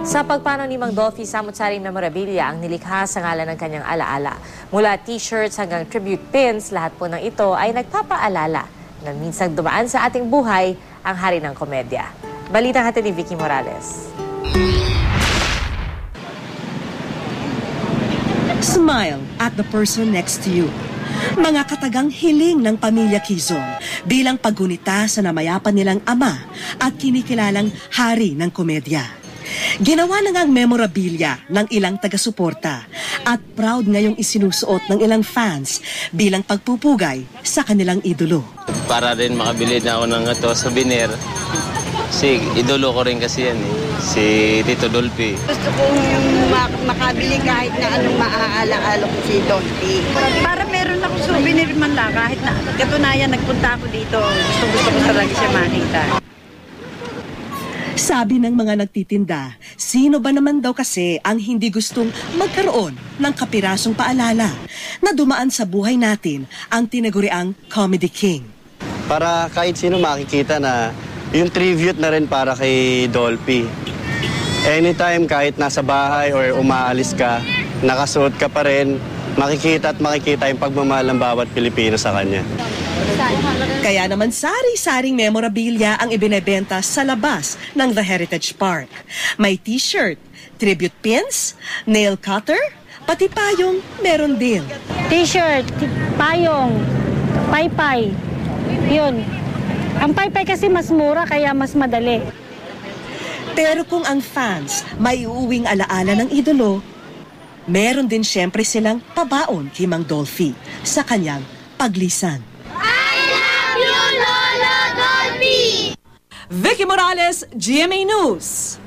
Sa pagpanaw ni Mang Dolphy, samut-saring memorabilia ang nilikha sa ngalan ng kanyang alaala. Mula t-shirts hanggang tribute pins, lahat po ng ito ay nagpapaalala na minsang dumaan sa ating buhay ang hari ng komedya. Balitang hatid ni Vicky Morales. Smile at the person next to you. Mga katagang hiling ng pamilya Quezon bilang paggunita sa namayapan nilang ama at kinikilalang hari ng komedya. Ginawa na ngang memorabilia ng ilang taga-suporta at proud ngayong isinusuot ng ilang fans bilang pagpupugay sa kanilang idolo. Para rin makabili na ako ng souvenir. Si idolo ko rin kasi yan si Tito Dolphy. Gusto kong makabili kahit na anong maaala-ala ko si Dolphy. Para meron ako souvenir man lang kahit na katunayan nagpunta ako dito. Gusto ko talaga siya makita. Sabi ng mga nagtitinda, sino ba naman daw kasi ang hindi gustong magkaroon ng kapirasong paalala na dumaan sa buhay natin ang tinaguriang Comedy King. Para kahit sino makikita na yung tribute na rin para kay Dolphy. Anytime kahit nasa bahay or umaalis ka, nakasuot ka pa rin, makikita yung pagmamahal ng bawat Pilipino sa kanya. Kaya naman sari-saring memorabilia ang ibinebenta sa labas ng The Heritage Park. May t-shirt, tribute pins, nail cutter, pati payong meron din. T-shirt, payong, paypay, yun. Ang paypay kasi mas mura kaya mas madali. Pero kung ang fans may uuwing alaala ng idolo, meron din siyempre silang pabaon kay Mang Dolphy sa kanyang paglisan. Vicky Morales, GMA News.